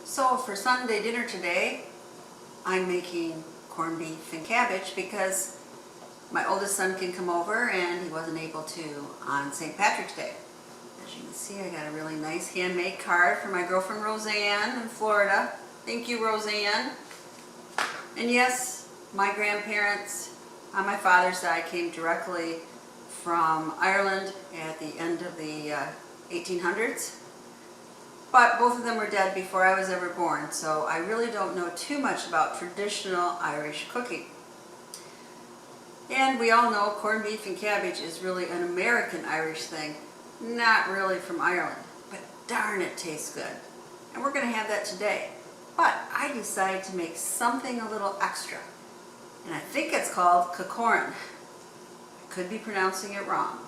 So for Sunday dinner today, I'm making corned beef and cabbage because my oldest son can come over and he wasn't able to on St. Patrick's Day. As you can see, I got a really nice handmade card from my girlfriend Roseanne in Florida. Thank you, Roseanne. And yes, my grandparents on my father's side came directly from Ireland at the end of the 1800s. But both of them were dead before I was ever born, so I really don't know too much about traditional Irish cooking. And we all know corned beef and cabbage is really an American Irish thing, not really from Ireland, but darn it tastes good. And we're going to have that today. But I decided to make something a little extra, and I think it's called Colcannon. I could be pronouncing it wrong.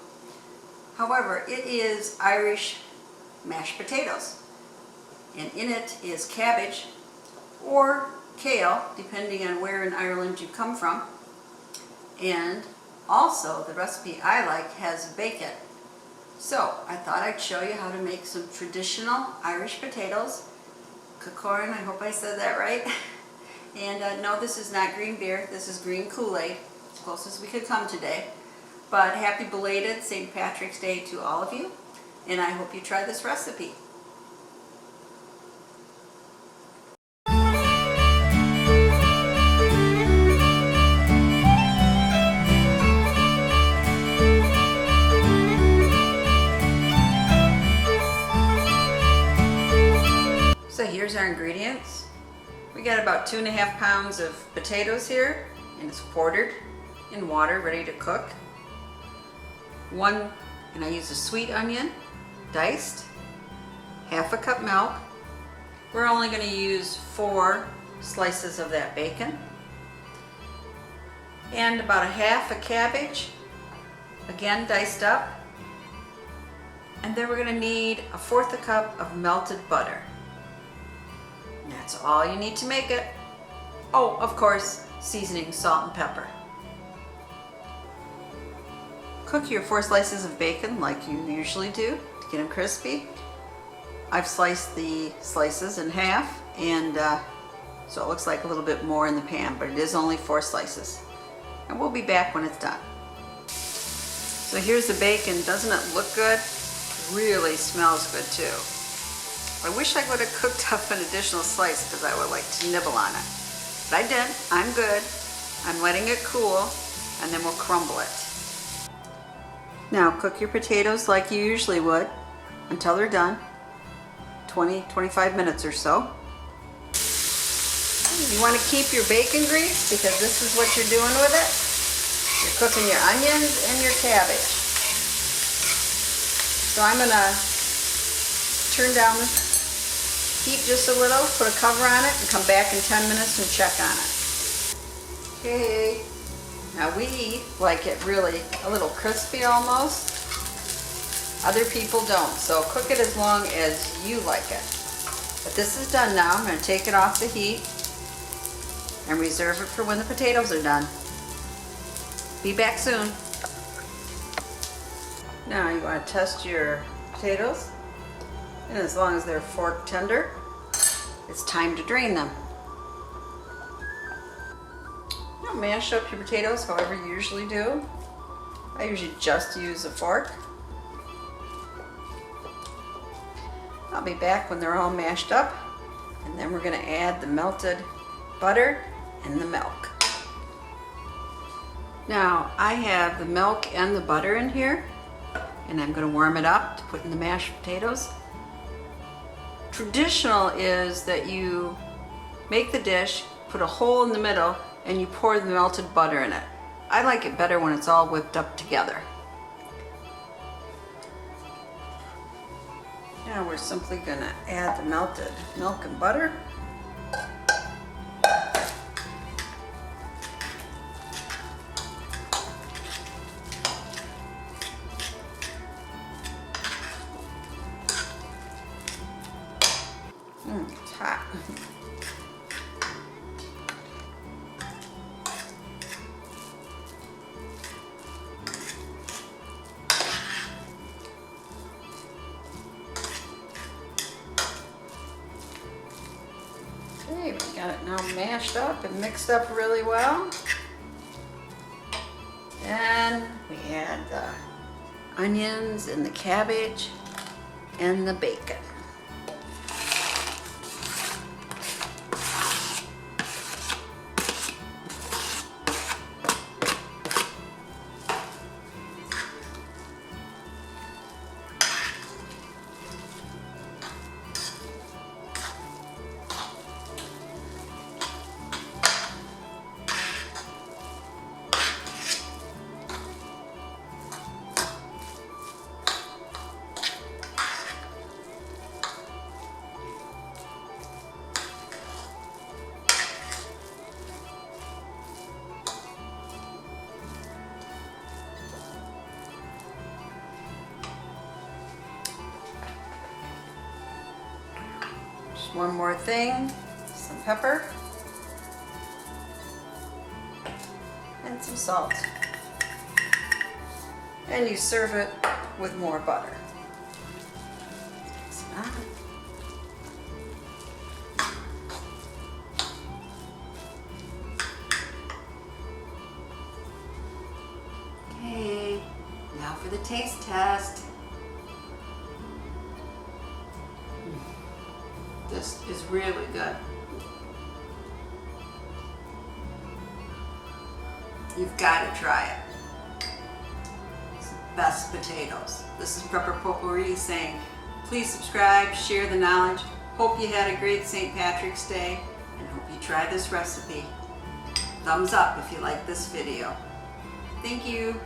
However, it is Irish mashed potatoes. And in it is cabbage or kale, depending on where in Ireland you come from. And also, the recipe I like has bacon. So I thought I'd show you how to make some traditional Irish potatoes. Colcannon, I hope I said that right. And no, this is not green beer, this is green Kool-Aid, as close as we could come today. But happy belated St. Patrick's Day to all of you, and I hope you try this recipe. So here's our ingredients. We got about 2.5 pounds of potatoes here, and it's quartered in water, ready to cook. And I use a sweet onion, diced, 1/2 cup milk. We're only going to use 4 slices of that bacon, and about 1/2 cabbage, again diced up. And then we're going to need 1/4 cup of melted butter. And that's all you need to make it. Oh, of course, seasoning, salt and pepper. Cook your 4 slices of bacon like you usually do to get them crispy. I've sliced the slices in half, and so it looks like a little bit more in the pan, but it is only 4 slices. And we'll be back when it's done. So here's the bacon. Doesn't it look good? Really smells good too. I wish I would have cooked up an additional slice because I would like to nibble on it. But I didn't. I'm good. I'm letting it cool, and then we'll crumble it. Now cook your potatoes like you usually would until they're done. 20-25 minutes or so. You want to keep your bacon grease because this is what you're doing with it. You're cooking your onions and your cabbage. So I'm going to turn down the heat just a little, put a cover on it, and come back in 10 minutes and check on it. Okay, now we like it really a little crispy almost. Other people don't, so cook it as long as you like it. But this is done now. I'm going to take it off the heat and reserve it for when the potatoes are done. Be back soon. Now you want to test your potatoes. And as long as they're fork tender, it's time to drain them. Now mash up your potatoes however you usually do. I usually just use a fork. I'll be back when they're all mashed up, and then we're going to add the melted butter and the milk. Now I have the milk and the butter in here, and I'm going to warm it up to put in the mashed potatoes. Traditional is that you make the dish, put a hole in the middle, and you pour the melted butter in it. I like it better when it's all whipped up together. Now we're simply going to add the melted milk and butter. It's hot. Okay, we got it now mashed up and mixed up really well. Then we add the onions and the cabbage and the bacon. One more thing, some pepper and some salt. And you serve it with more butter. Okay, now for the taste test. This is really good. You've got to try it. It's the best potatoes. This is Prepper Potpourri saying, please subscribe, share the knowledge. Hope you had a great St. Patrick's Day and hope you try this recipe. Thumbs up if you like this video. Thank you.